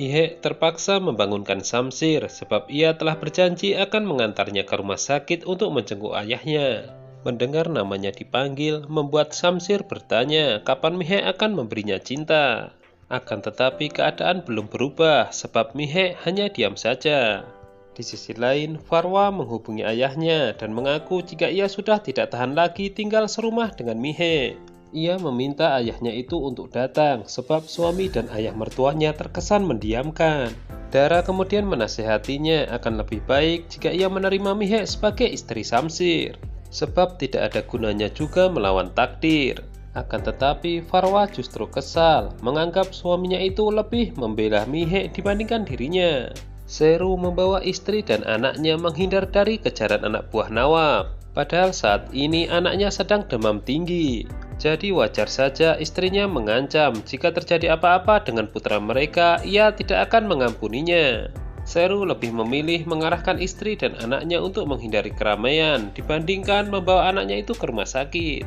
Mihek terpaksa membangunkan Samsir sebab ia telah berjanji akan mengantarnya ke rumah sakit untuk menjenguk ayahnya. Mendengar namanya dipanggil, membuat Samsir bertanya kapan Mihek akan memberinya cinta. Akan tetapi keadaan belum berubah sebab Mihek hanya diam saja. Di sisi lain, Farwa menghubungi ayahnya dan mengaku jika ia sudah tidak tahan lagi tinggal serumah dengan Mihek. Ia meminta ayahnya itu untuk datang sebab suami dan ayah mertuanya terkesan mendiamkan. Dara kemudian menasihatinya akan lebih baik jika ia menerima Mihek sebagai istri Samsir, sebab tidak ada gunanya juga melawan takdir. Akan tetapi Farwa justru kesal, menganggap suaminya itu lebih membela Mihek dibandingkan dirinya. Seru membawa istri dan anaknya menghindar dari kejaran anak buah Nawab. Padahal saat ini anaknya sedang demam tinggi. Jadi wajar saja istrinya mengancam jika terjadi apa-apa dengan putra mereka, ia tidak akan mengampuninya. Seru lebih memilih mengarahkan istri dan anaknya untuk menghindari keramaian dibandingkan membawa anaknya itu ke rumah sakit.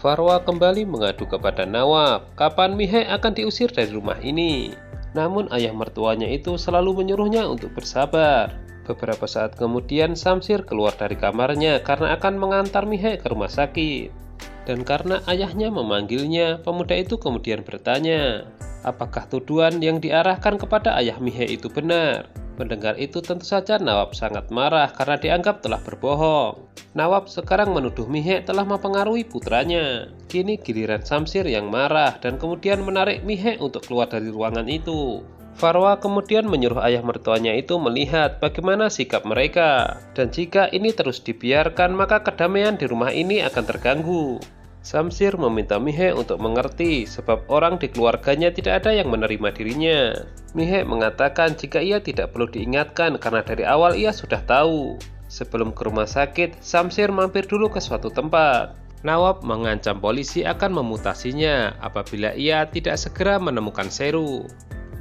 Farwa kembali mengadu kepada Nawab kapan Mihek akan diusir dari rumah ini. Namun ayah mertuanya itu selalu menyuruhnya untuk bersabar. Beberapa saat kemudian Samsir keluar dari kamarnya karena akan mengantar Mihek ke rumah sakit. Dan karena ayahnya memanggilnya, pemuda itu kemudian bertanya, apakah tuduhan yang diarahkan kepada ayah Mihek itu benar? Mendengar itu tentu saja Nawab sangat marah karena dianggap telah berbohong. Nawab sekarang menuduh Mihek telah mempengaruhi putranya. Kini giliran Samsir yang marah dan kemudian menarik Mihek untuk keluar dari ruangan itu. Farwa kemudian menyuruh ayah mertuanya itu melihat bagaimana sikap mereka. Dan jika ini terus dibiarkan maka kedamaian di rumah ini akan terganggu. Samsir meminta Mihek untuk mengerti sebab orang di keluarganya tidak ada yang menerima dirinya. Mihek mengatakan jika ia tidak perlu diingatkan karena dari awal ia sudah tahu. Sebelum ke rumah sakit, Samsir mampir dulu ke suatu tempat. Nawab mengancam polisi akan memutasinya apabila ia tidak segera menemukan Seru.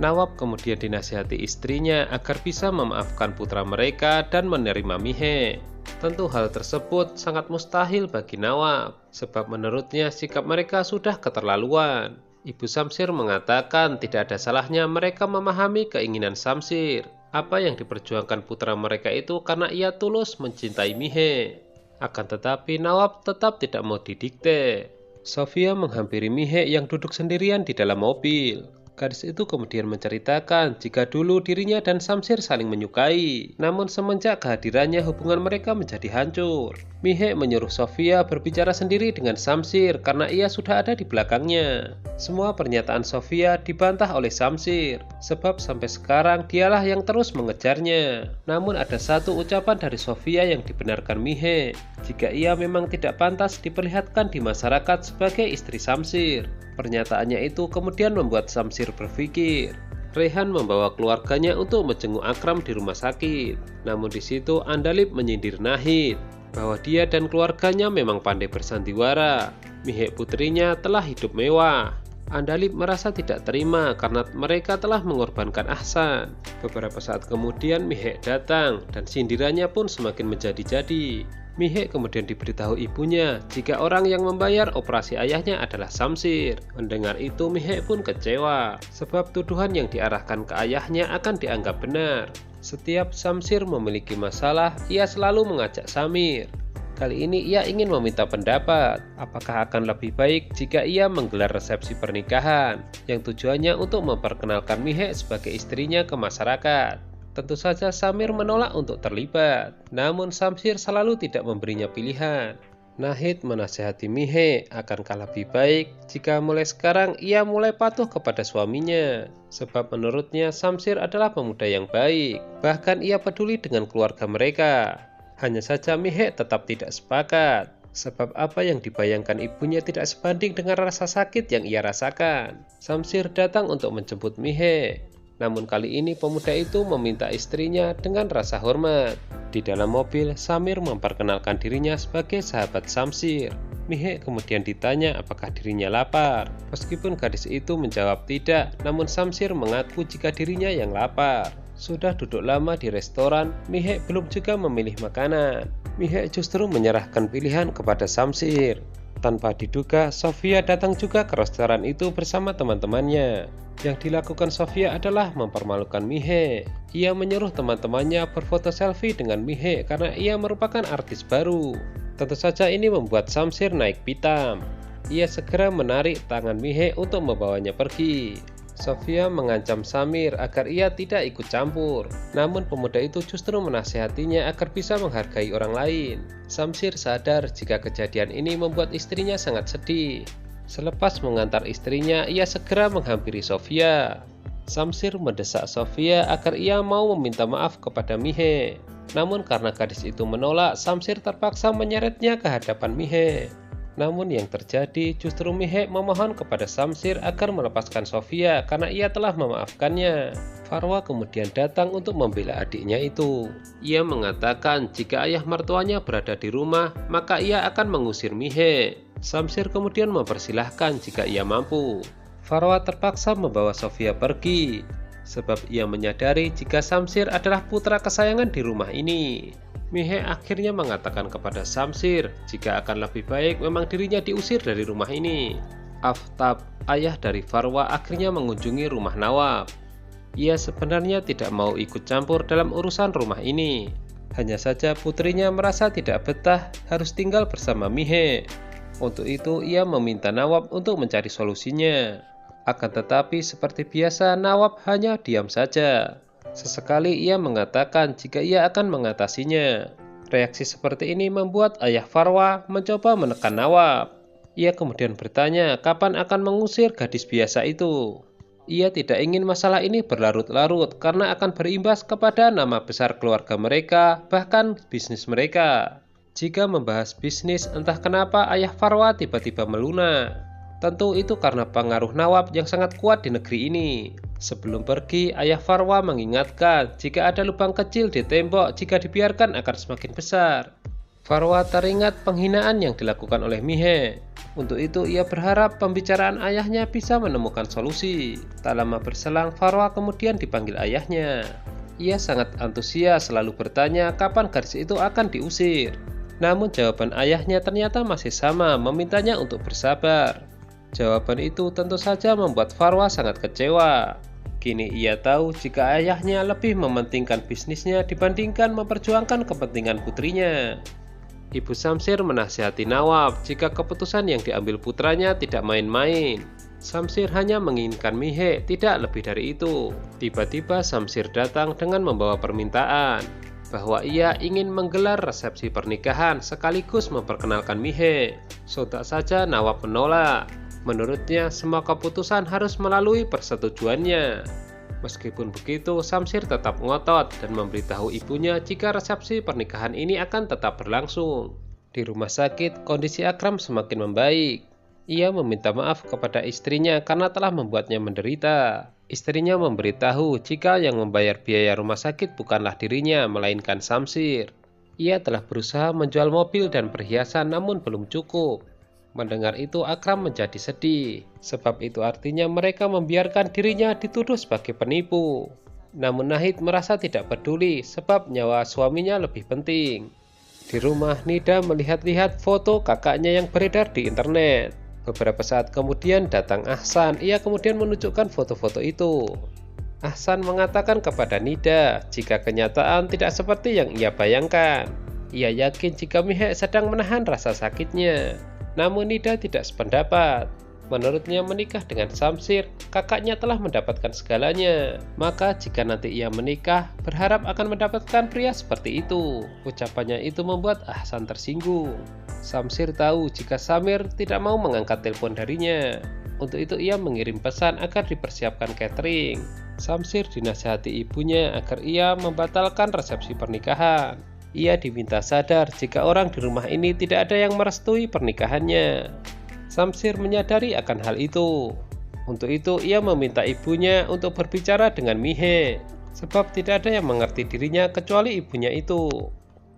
Nawab kemudian dinasihati istrinya agar bisa memaafkan putra mereka dan menerima Mihek. Tentu hal tersebut sangat mustahil bagi Nawab, sebab menurutnya sikap mereka sudah keterlaluan. Ibu Samsir mengatakan tidak ada salahnya mereka memahami keinginan Samsir. Apa yang diperjuangkan putra mereka itu karena ia tulus mencintai Mihek. Akan tetapi Nawab tetap tidak mau didikte. Sofia menghampiri Mihek yang duduk sendirian di dalam mobil. Gadis itu kemudian menceritakan jika dulu dirinya dan Samsir saling menyukai. Namun semenjak kehadirannya hubungan mereka menjadi hancur. Mihek menyuruh Sofia berbicara sendiri dengan Samsir karena ia sudah ada di belakangnya. Semua pernyataan Sofia dibantah oleh Samsir, sebab sampai sekarang dialah yang terus mengejarnya. Namun ada satu ucapan dari Sofia yang dibenarkan Mihek, jika ia memang tidak pantas diperlihatkan di masyarakat sebagai istri Samsir. Pernyataannya itu kemudian membuat Samsir berpikir. Rehan membawa keluarganya untuk menjenguk Akram di rumah sakit. Namun di situ Andalib menyindir Nahid bahwa dia dan keluarganya memang pandai bersandiwara. Mihek putrinya telah hidup mewah. Andalib merasa tidak terima karena mereka telah mengorbankan Ahsan. Beberapa saat kemudian Mihek datang dan sindirannya pun semakin menjadi-jadi. Mihek kemudian diberitahu ibunya jika orang yang membayar operasi ayahnya adalah Samsir. Mendengar itu Mihek pun kecewa, sebab tuduhan yang diarahkan ke ayahnya akan dianggap benar. Setiap Samsir memiliki masalah, ia selalu mengajak Samir. Kali ini ia ingin meminta pendapat, apakah akan lebih baik jika ia menggelar resepsi pernikahan, yang tujuannya untuk memperkenalkan Mihek sebagai istrinya ke masyarakat. Tentu saja Samir menolak untuk terlibat, namun Samsir selalu tidak memberinya pilihan. Nahid menasihati Mihek akankah lebih baik jika mulai sekarang ia mulai patuh kepada suaminya, sebab menurutnya Samsir adalah pemuda yang baik, bahkan ia peduli dengan keluarga mereka. Hanya saja Mihek tetap tidak sepakat, sebab apa yang dibayangkan ibunya tidak sebanding dengan rasa sakit yang ia rasakan. Samsir datang untuk menjemput Mihek. Namun kali ini pemuda itu meminta istrinya dengan rasa hormat. Di dalam mobil, Samir memperkenalkan dirinya sebagai sahabat Samsir. Mihek kemudian ditanya apakah dirinya lapar. Meskipun gadis itu menjawab tidak, namun Samsir mengaku jika dirinya yang lapar. Sudah duduk lama di restoran, Mihek belum juga memilih makanan. Mihek justru menyerahkan pilihan kepada Samsir. Tanpa diduga, Sofia datang juga ke restoran itu bersama teman-temannya. Yang dilakukan Sofia adalah mempermalukan Mihe. Ia menyuruh teman-temannya berfoto selfie dengan Mihe karena ia merupakan artis baru. Tentu saja ini membuat Samsir naik pitam. Ia segera menarik tangan Mihe untuk membawanya pergi. Sofia mengancam Samir agar ia tidak ikut campur. Namun pemuda itu justru menasihatinya agar bisa menghargai orang lain. Samsir sadar jika kejadian ini membuat istrinya sangat sedih. Selepas mengantar istrinya, ia segera menghampiri Sofia. Samsir mendesak Sofia agar ia mau meminta maaf kepada Mihe. Namun karena gadis itu menolak, Samsir terpaksa menyeretnya ke hadapan Mihe. Namun yang terjadi justru Mihe memohon kepada Samsir agar melepaskan Sofia karena ia telah memaafkannya. Farwa kemudian datang untuk membela adiknya itu. Ia mengatakan jika ayah mertuanya berada di rumah, maka ia akan mengusir Mihe. Samsir kemudian mempersilahkan jika ia mampu. Farwa terpaksa membawa Sofia pergi, sebab ia menyadari jika Samsir adalah putra kesayangan di rumah ini. Mihe akhirnya mengatakan kepada Samsir jika akan lebih baik memang dirinya diusir dari rumah ini. Aftab, ayah dari Farwa, akhirnya mengunjungi rumah Nawab. Ia sebenarnya tidak mau ikut campur dalam urusan rumah ini. Hanya saja putrinya merasa tidak betah harus tinggal bersama Mihe. Untuk itu ia meminta Nawab untuk mencari solusinya. Akan tetapi seperti biasa Nawab hanya diam saja. Sesekali ia mengatakan jika ia akan mengatasinya. Reaksi seperti ini membuat ayah Farwa mencoba menekan Nawab. Ia kemudian bertanya kapan akan mengusir gadis biasa itu. Ia tidak ingin masalah ini berlarut-larut karena akan berimbas kepada nama besar keluarga mereka, bahkan bisnis mereka. Jika membahas bisnis, entah kenapa ayah Farwa tiba-tiba melunak. Tentu itu karena pengaruh Nawab yang sangat kuat di negeri ini. Sebelum pergi, ayah Farwa mengingatkan jika ada lubang kecil di tembok jika dibiarkan akan semakin besar. Farwa teringat penghinaan yang dilakukan oleh Mihe. Untuk itu ia berharap pembicaraan ayahnya bisa menemukan solusi. Tak lama berselang, Farwa kemudian dipanggil ayahnya. Ia sangat antusias selalu bertanya kapan gadis itu akan diusir. Namun jawaban ayahnya ternyata masih sama, memintanya untuk bersabar. Jawaban itu tentu saja membuat Farwa sangat kecewa. Kini ia tahu jika ayahnya lebih mementingkan bisnisnya dibandingkan memperjuangkan kepentingan putrinya. Ibu Samsir menasihati Nawab jika keputusan yang diambil putranya tidak main-main. Samsir hanya menginginkan Mihe, tidak lebih dari itu. Tiba-tiba Samsir datang dengan membawa permintaan bahwa ia ingin menggelar resepsi pernikahan sekaligus memperkenalkan Mihe. Sontak saja Nawab menolak. Menurutnya semua keputusan harus melalui persetujuannya. Meskipun begitu, Samsir tetap ngotot dan memberitahu ibunya jika resepsi pernikahan ini akan tetap berlangsung. Di rumah sakit, kondisi Akram semakin membaik. Ia meminta maaf kepada istrinya karena telah membuatnya menderita. Istrinya memberitahu jika yang membayar biaya rumah sakit bukanlah dirinya, melainkan Samsir. Ia telah berusaha menjual mobil dan perhiasan namun belum cukup. Mendengar itu Akram menjadi sedih, sebab itu artinya mereka membiarkan dirinya dituduh sebagai penipu. Namun Nahid merasa tidak peduli sebab nyawa suaminya lebih penting. Di rumah, Nida melihat-lihat foto kakaknya yang beredar di internet. Beberapa saat kemudian datang Ahsan, ia kemudian menunjukkan foto-foto itu. Ahsan mengatakan kepada Nida jika kenyataan tidak seperti yang ia bayangkan. Ia yakin jika Mihe sedang menahan rasa sakitnya. Namun Nida tidak sependapat. Menurutnya menikah dengan Samsir, kakaknya telah mendapatkan segalanya. Maka jika nanti ia menikah, berharap akan mendapatkan pria seperti itu. Ucapannya itu membuat Ahsan tersinggung. Samsir tahu jika Samir tidak mau mengangkat telepon darinya. Untuk itu ia mengirim pesan agar dipersiapkan catering. Samsir dinasihati ibunya agar ia membatalkan resepsi pernikahan. Ia diminta sadar jika orang di rumah ini tidak ada yang merestui pernikahannya. Samsir menyadari akan hal itu. Untuk itu ia meminta ibunya untuk berbicara dengan Mihe, sebab tidak ada yang mengerti dirinya kecuali ibunya itu.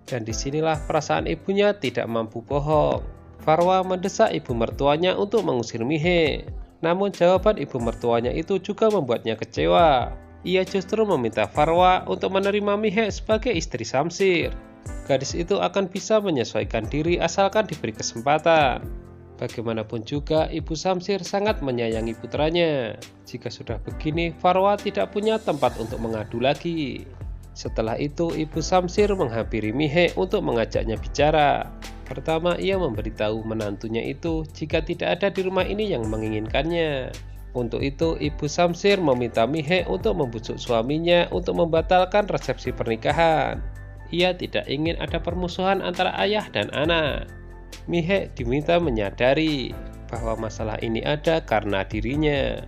Dan disinilah perasaan ibunya tidak mampu bohong. Farwa mendesak ibu mertuanya untuk mengusir Mihe. Namun jawaban ibu mertuanya itu juga membuatnya kecewa. Ia justru meminta Farwa untuk menerima Mihe sebagai istri Samsir. Gadis itu akan bisa menyesuaikan diri asalkan diberi kesempatan. Bagaimanapun juga, Ibu Samsir sangat menyayangi putranya. Jika sudah begini, Farwa tidak punya tempat untuk mengadu lagi. Setelah itu, Ibu Samsir menghampiri Mihek untuk mengajaknya bicara. Pertama, ia memberitahu menantunya itu jika tidak ada di rumah ini yang menginginkannya. Untuk itu, Ibu Samsir meminta Mihek untuk membujuk suaminya untuk membatalkan resepsi pernikahan. Ia tidak ingin ada permusuhan antara ayah dan anak. Mihek diminta menyadari bahwa masalah ini ada karena dirinya.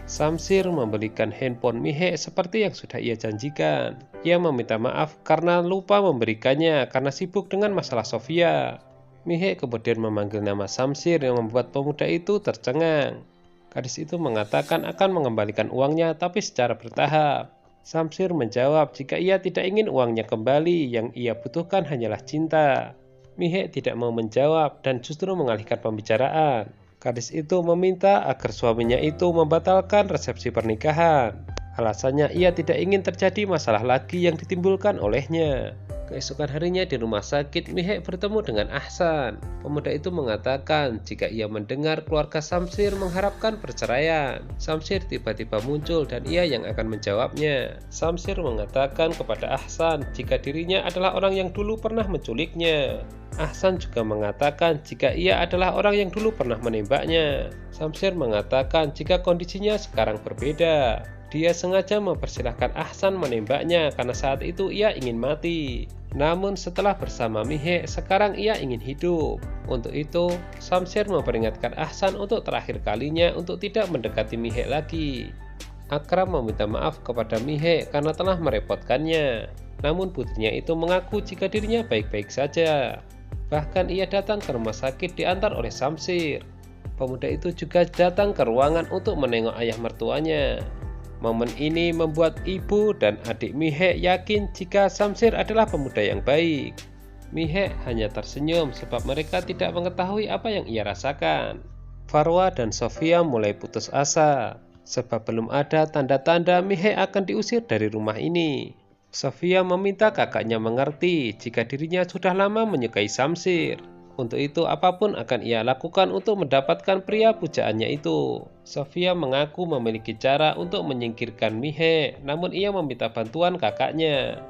Samsir membelikan handphone Mihek seperti yang sudah ia janjikan. Ia meminta maaf karena lupa memberikannya karena sibuk dengan masalah Sofia. Mihek kemudian memanggil nama Samsir yang membuat pemuda itu tercengang. Gadis itu mengatakan akan mengembalikan uangnya tapi secara bertahap. Samsir menjawab jika ia tidak ingin uangnya kembali, yang ia butuhkan hanyalah cinta. Mihek tidak mau menjawab dan justru mengalihkan pembicaraan. Gadis itu meminta agar suaminya itu membatalkan resepsi pernikahan. Alasannya ia tidak ingin terjadi masalah lagi yang ditimbulkan olehnya. Keesokan harinya di rumah sakit, Mihek bertemu dengan Ahsan. Pemuda itu mengatakan jika ia mendengar keluarga Samsir mengharapkan perceraian. Samsir tiba-tiba muncul dan ia yang akan menjawabnya. Samsir mengatakan kepada Ahsan jika dirinya adalah orang yang dulu pernah menculiknya. Ahsan juga mengatakan jika ia adalah orang yang dulu pernah menembaknya. Samsir mengatakan jika kondisinya sekarang berbeda. Dia sengaja mempersilahkan Ahsan menembaknya karena saat itu ia ingin mati. Namun setelah bersama Mihek, sekarang ia ingin hidup. Untuk itu, Samsir memperingatkan Ahsan untuk terakhir kalinya untuk tidak mendekati Mihek lagi. Akram meminta maaf kepada Mihek karena telah merepotkannya. Namun putrinya itu mengaku jika dirinya baik-baik saja. Bahkan ia datang ke rumah sakit diantar oleh Samsir. Pemuda itu juga datang ke ruangan untuk menengok ayah mertuanya. Momen ini membuat ibu dan adik Mihek yakin jika Samsir adalah pemuda yang baik. Mihek hanya tersenyum sebab mereka tidak mengetahui apa yang ia rasakan. Farwa dan Sofia mulai putus asa sebab belum ada tanda-tanda Mihek akan diusir dari rumah ini. Sofia meminta kakaknya mengerti jika dirinya sudah lama menyukai Samsir. Untuk itu apapun akan ia lakukan untuk mendapatkan pria pujaannya itu. Sofia mengaku memiliki cara untuk menyingkirkan Mihek, namun ia meminta bantuan kakaknya.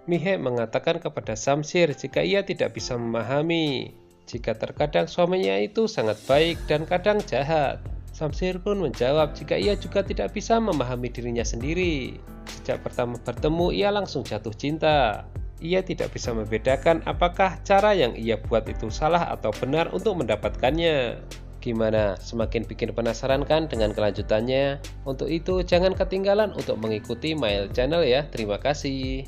Mihek mengatakan kepada Samsir jika ia tidak bisa memahami jika terkadang suaminya itu sangat baik dan kadang jahat. Samsir pun menjawab jika ia juga tidak bisa memahami dirinya sendiri. Sejak pertama bertemu ia langsung jatuh cinta. Ia tidak bisa membedakan apakah cara yang ia buat itu salah atau benar untuk mendapatkannya. Gimana? Semakin bikin penasaran kan dengan kelanjutannya? Untuk itu jangan ketinggalan untuk mengikuti Mail Channel ya. Terima kasih.